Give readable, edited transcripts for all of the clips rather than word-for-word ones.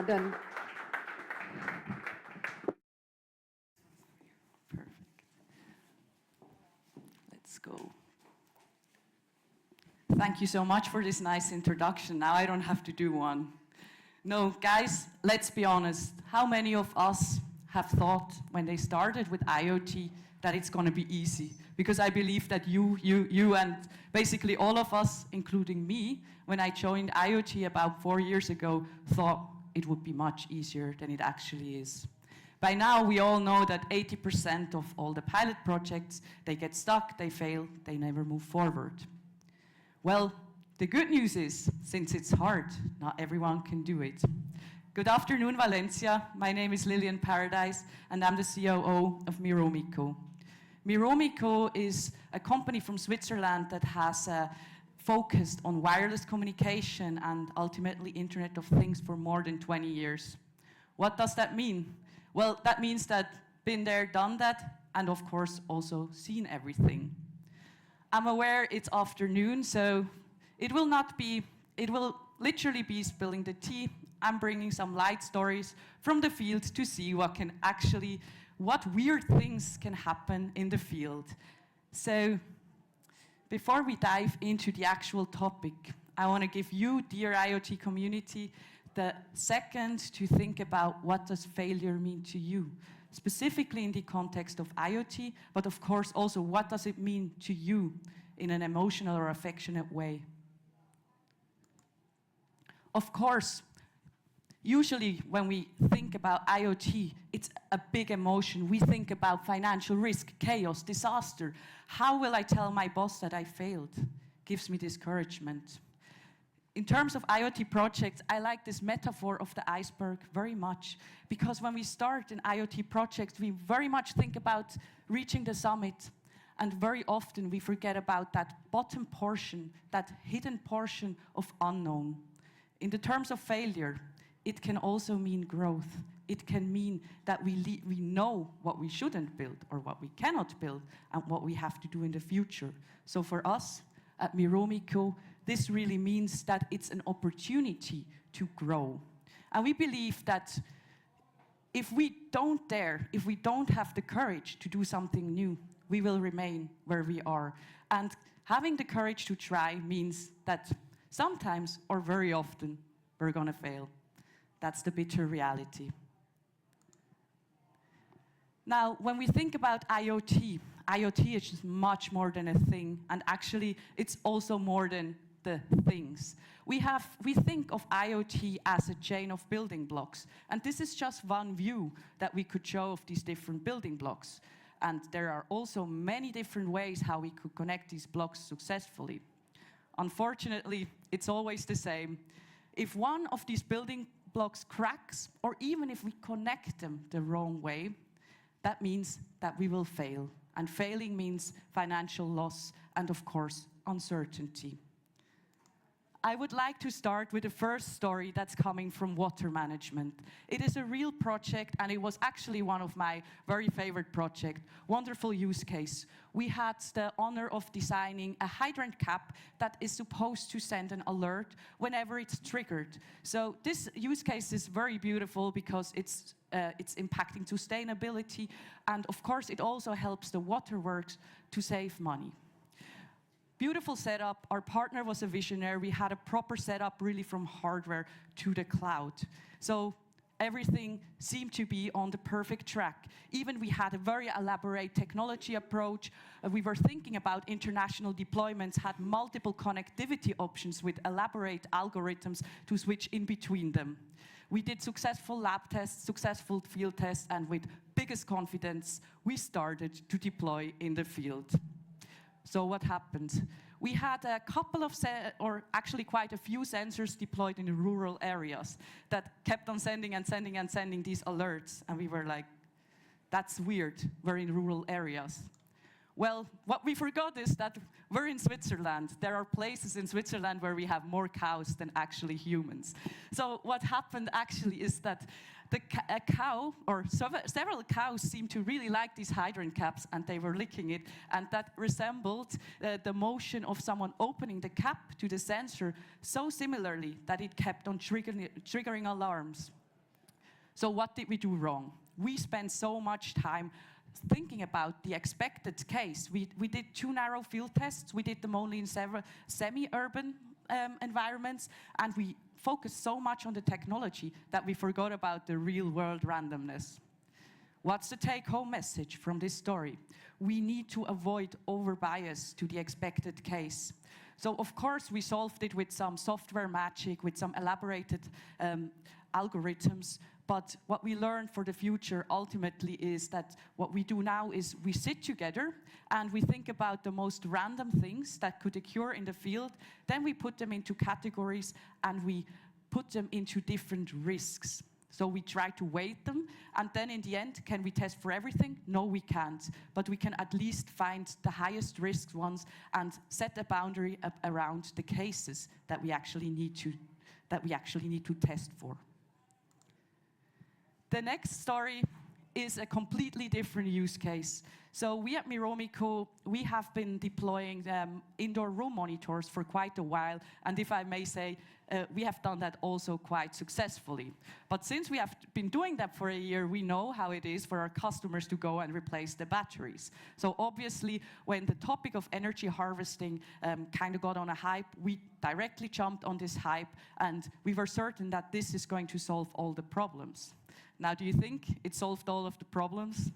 done. Perfect. Let's go. Thank you so much for this nice introduction. Now I don't have to do one. No, guys, let's be honest. How many of us have thought when they started with IoT that it's going to be easy? Because I believe that you and basically all of us, including me, when I joined IoT about 4 years ago, thought it would be much easier than it actually is. By now, we all know that 80% of all the pilot projects, they get stuck, they fail, they never move forward. Well, the good news is, since it's hard, not everyone can do it. Good afternoon, Valencia. My name is Liliane Paradise, and I'm the COO of Miromico. Miromico is a company from Switzerland that has focused on wireless communication and ultimately Internet of Things for more than 20 years. What does that mean? Well, that means that been there, done that, and of course also seen everything. I'm aware it's afternoon, so it will literally be spilling the tea. I'm bringing some light stories from the field to see what weird things can happen in the field. So, before we dive into the actual topic, I want to give you, dear IoT community, the second to think about what does failure mean to you, specifically in the context of IoT, but of course also what does it mean to you in an emotional or affectionate way. Of course, usually when we think about IoT, it's a big emotion. We think about financial risk, chaos, disaster. How will I tell my boss that I failed? Gives me discouragement. In terms of IoT projects, I like this metaphor of the iceberg very much, because when we start an IoT project, we very much think about reaching the summit, and very often we forget about that bottom portion, that hidden portion of unknown. In the terms of failure, it can also mean growth. It can mean that we know what we shouldn't build or what we cannot build and what we have to do in the future. So for us at Miromico, this really means that it's an opportunity to grow. And we believe that if we don't dare, if we don't have the courage to do something new, we will remain where we are. And having the courage to try means that sometimes, or very often, we're going to fail. That's the bitter reality. Now, when we think about IoT, IoT is just much more than a thing, and actually, it's also more than the things. We think of IoT as a chain of building blocks, and this is just one view that we could show of these different building blocks. And there are also many different ways how we could connect these blocks successfully. Unfortunately, it's always the same. If one of these building blocks cracks, or even if we connect them the wrong way, that means that we will fail. And failing means financial loss and, of course, uncertainty. I would like to start with the first story that's coming from water management. It is a real project, and it was actually one of my very favorite projects. Wonderful use case. We had the honor of designing a hydrant cap that is supposed to send an alert whenever it's triggered. So this use case is very beautiful because it's impacting sustainability, and of course it also helps the waterworks to save money. Beautiful setup. Our partner was a visionary. We had a proper setup really from hardware to the cloud. So everything seemed to be on the perfect track. Even we had a very elaborate technology approach. We were thinking about international deployments, had multiple connectivity options with elaborate algorithms to switch in between them. We did successful lab tests, successful field tests, and with biggest confidence, we started to deploy in the field. So what happened? We had a couple of, or actually quite a few sensors deployed in rural areas that kept on sending and sending and sending these alerts. And we were like, that's weird, we're in rural areas. Well, what we forgot is that we're in Switzerland. There are places in Switzerland where we have more cows than actually humans. So what happened actually is that a cow, or several cows, seemed to really like these hydrant caps, and they were licking it, and that resembled the motion of someone opening the cap to the sensor so similarly that it kept on triggering alarms. So what did we do wrong? We spent so much time thinking about the expected case. We did too narrow field tests. We did them only in several semi-urban environments, and we focused so much on the technology that we forgot about the real-world randomness. What's the take-home message from this story? We need to avoid over-bias to the expected case. So, of course, we solved it with some software magic, with some elaborated algorithms, but what we learned for the future ultimately is that what we do now is we sit together and we think about the most random things that could occur in the field, then we put them into categories and we put them into different risks. So we try to weight them, and then in the end, can we test for everything? No, we can't. But we can at least find the highest risk ones and set a boundary around the cases that we actually need to test for. The next story is a completely different use case. So we at Miromico, we have been deploying indoor room monitors for quite a while, and if I may say, we have done that also quite successfully. But since we have been doing that for a year, we know how it is for our customers to go and replace the batteries. So obviously, when the topic of energy harvesting kind of got on a hype, we directly jumped on this hype, and we were certain that this is going to solve all the problems. Now, do you think it solved all of the problems?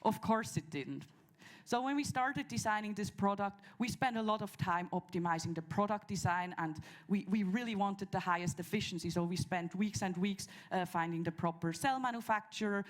Of course it didn't. So when we started designing this product, we spent a lot of time optimizing the product design, and we really wanted the highest efficiency. So we spent weeks and weeks finding the proper cell manufacturer,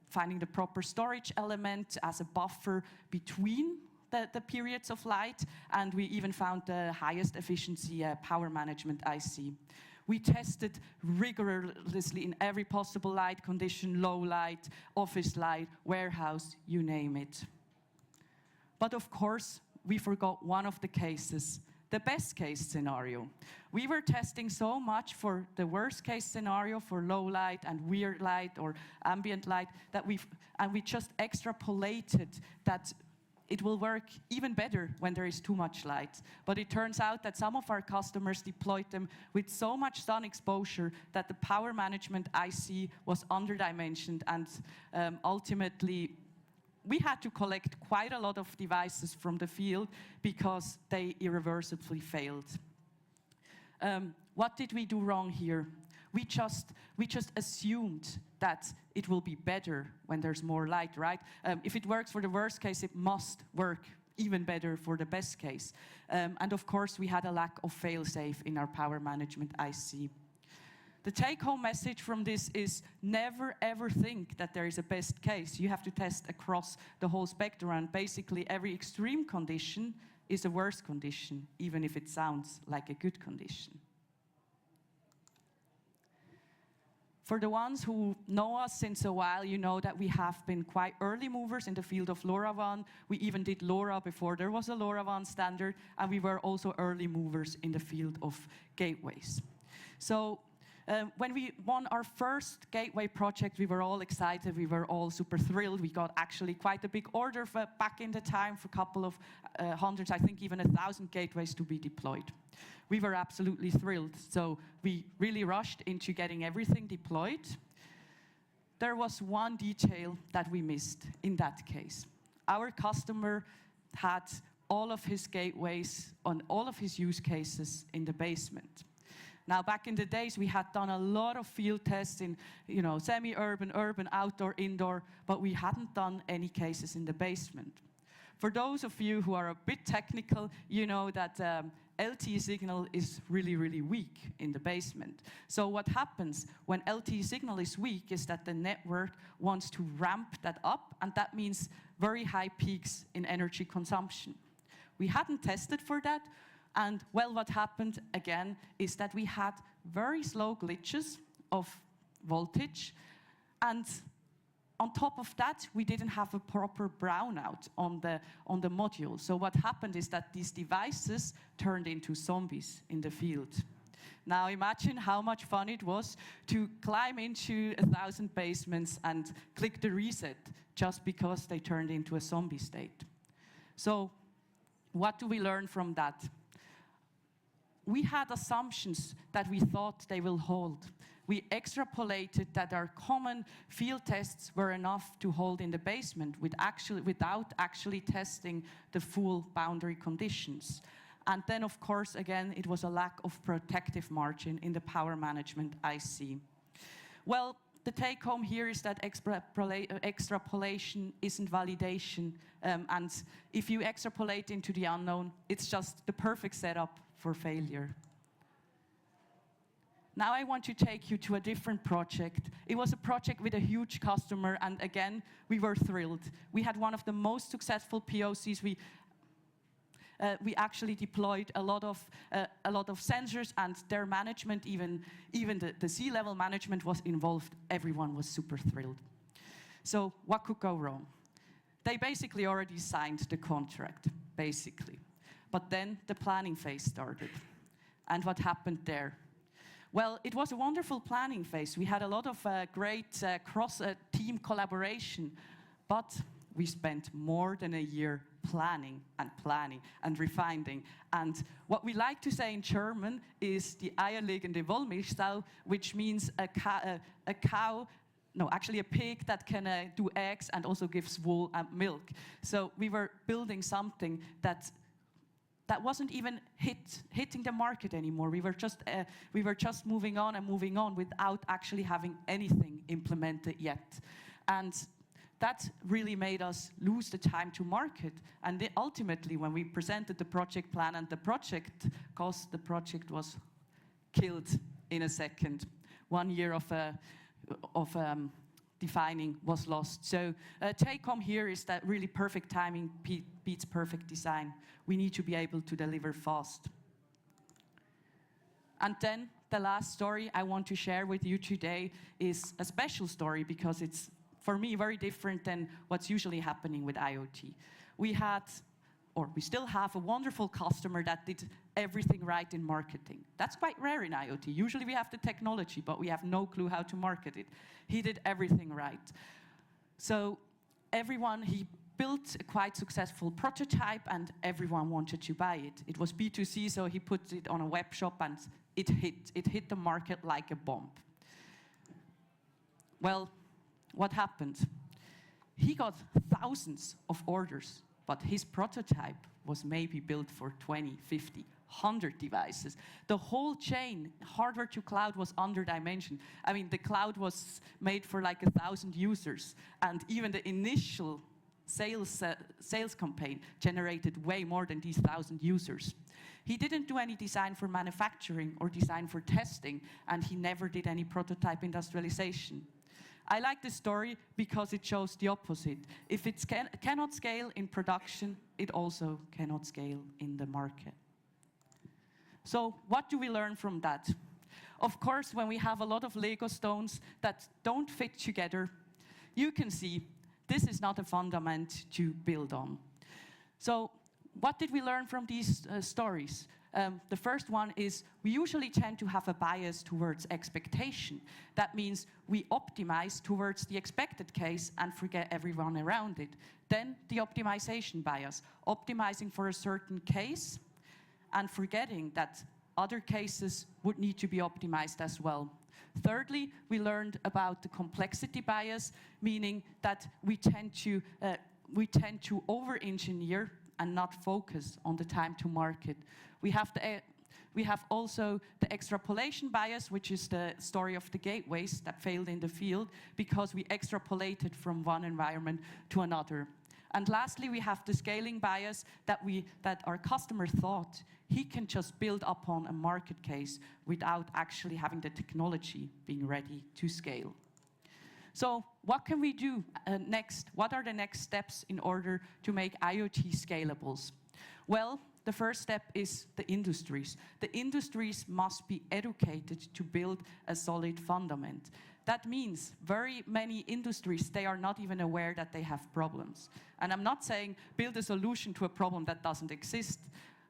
finding the proper storage element as a buffer between the periods of light, and we even found the highest efficiency power management IC. We tested rigorously in every possible light condition, low light, office light, warehouse, you name it. But of course, we forgot one of the cases, the best case scenario. We were testing so much for the worst case scenario for low light and weird light or ambient light that we just extrapolated that it will work even better when there is too much light. But it turns out that some of our customers deployed them with so much sun exposure that the power management IC was underdimensioned, and ultimately we had to collect quite a lot of devices from the field because they irreversibly failed. What did we do wrong here? We just assumed that it will be better when there's more light, right? If it works for the worst case, it must work even better for the best case. And of course, we had a lack of fail-safe in our power management IC. The take-home message from this is never ever think that there is a best case. You have to test across the whole spectrum, and basically every extreme condition is a worst condition, even if it sounds like a good condition. For the ones who know us since a while, you know that we have been quite early movers in the field of LoRaWAN. We even did LoRa before there was a LoRaWAN standard, and we were also early movers in the field of gateways. So when we won our first gateway project, we were all excited, we were all super thrilled. We got actually quite a big order back in the time for a couple of hundreds, I think even 1,000 gateways to be deployed. We were absolutely thrilled, so we really rushed into getting everything deployed. There was one detail that we missed in that case. Our customer had all of his gateways on all of his use cases in the basement. Now, back in the days, we had done a lot of field tests in, semi-urban, urban, outdoor, indoor, but we hadn't done any cases in the basement. For those of you who are a bit technical, you know that LTE signal is really, really weak in the basement. So what happens when LTE signal is weak is that the network wants to ramp that up, and that means very high peaks in energy consumption. We hadn't tested for that, and well, what happened again is that we had very slow glitches of voltage, and on top of that, we didn't have a proper brownout on the module. So what happened is that these devices turned into zombies in the field. Now imagine how much fun it was to climb into 1,000 basements and click the reset just because they turned into a zombie state. So what do we learn from that? We had assumptions that we thought they will hold. we extrapolated that our common field tests were enough to hold in the basement without actually testing the full boundary conditions. And then, of course, again, it was a lack of protective margin in the power management IC. Well, the take home here is that extrapolation isn't validation. And if you extrapolate into the unknown, it's just the perfect setup for failure. Now I want to take you to a different project. It was a project with a huge customer, and again, we were thrilled. We had one of the most successful POCs. We actually deployed a lot of sensors, and their management, even the C-level management was involved. Everyone was super thrilled. So what could go wrong? They basically already signed the contract, basically. But then the planning phase started. And what happened there? Well, it was a wonderful planning phase. We had a lot of great cross-team collaboration, but we spent more than a year planning and refining. And what we like to say in German is die eierlegende Wollmilchsau, which means a cow, no, actually a pig that can do eggs and also gives wool and milk. So we were building something that wasn't even hitting the market anymore. We were just moving on without actually having anything implemented yet. And that really made us lose the time to market. And ultimately, when we presented the project plan and the project cost, the project was killed in a second. 1 year of defining was lost. So take home here is that really perfect timing beats perfect design. We need to be able to deliver fast. And then the last story I want to share with you today is a special story because it's, for me, very different than what's usually happening with IoT. We had, or we still have, a wonderful customer that did everything right in marketing. That's quite rare in IoT. Usually we have the technology, but we have no clue how to market it. He did everything right. So he built a quite successful prototype, and everyone wanted to buy it. It was B2C, so he put it on a web shop, and it hit the market like a bomb. Well, what happened? He got thousands of orders, but his prototype was maybe built for 20, 50, 100 devices. The whole chain, hardware to cloud, was underdimensioned. I mean, the cloud was made for like 1,000 users, and even the initial sales campaign generated way more than these 1,000 users. He didn't do any design for manufacturing or design for testing, and he never did any prototype industrialization. I like this story because it shows the opposite. If it cannot scale in production, it also cannot scale in the market. So what do we learn from that? Of course, when we have a lot of Lego stones that don't fit together, you can see this is not a fundament to build on. So what did we learn from these stories? The first one is we usually tend to have a bias towards expectation. That means we optimize towards the expected case and forget everyone around it. Then the optimization bias, optimizing for a certain case and forgetting that other cases would need to be optimized as well. Thirdly, we learned about the complexity bias, meaning that we tend to over-engineer and not focus on the time to market. We have also the extrapolation bias, which is the story of the gateways that failed in the field because we extrapolated from one environment to another. And lastly, we have the scaling bias that our customer thought he can just build upon a market case without actually having the technology being ready to scale. So what can we do next? What are the next steps in order to make IoT scalables? Well, the first step is the industries. The industries must be educated to build a solid fundament. That means very many industries, they are not even aware that they have problems. And I'm not saying build a solution to a problem that doesn't exist.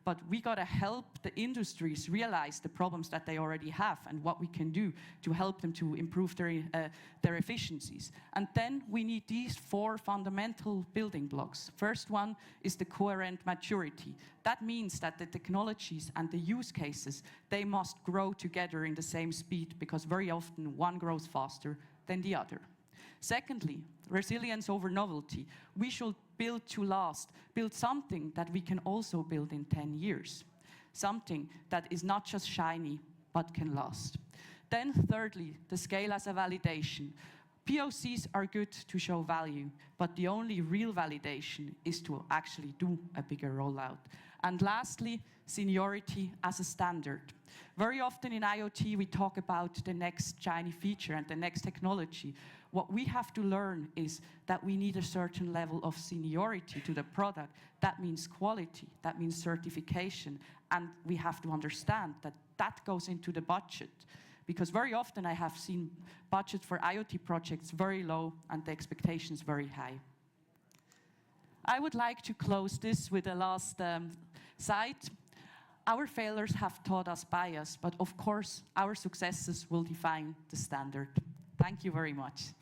but we gotta help the industries realize the problems that they already have and what we can do to help them to improve their efficiencies. And then we need these 4 fundamental building blocks. First one is the coherent maturity. That means that the technologies and the use cases, they must grow together in the same speed, because very often one grows faster than the other. Secondly, resilience over novelty. We should build to last, build something that we can also build in 10 years. Something that is not just shiny, but can last. Then thirdly, the scale as a validation. POCs are good to show value, but the only real validation is to actually do a bigger rollout. And lastly, seniority as a standard. Very often in IoT, we talk about the next shiny feature and the next technology. What we have to learn is that we need a certain level of seniority to the product. That means quality, that means certification, and we have to understand that that goes into the budget. Because very often I have seen budget for IoT projects very low and the expectations very high. I would like to close this with the last slide. Our failures have taught us bias, but of course our successes will define the standard. Thank you very much.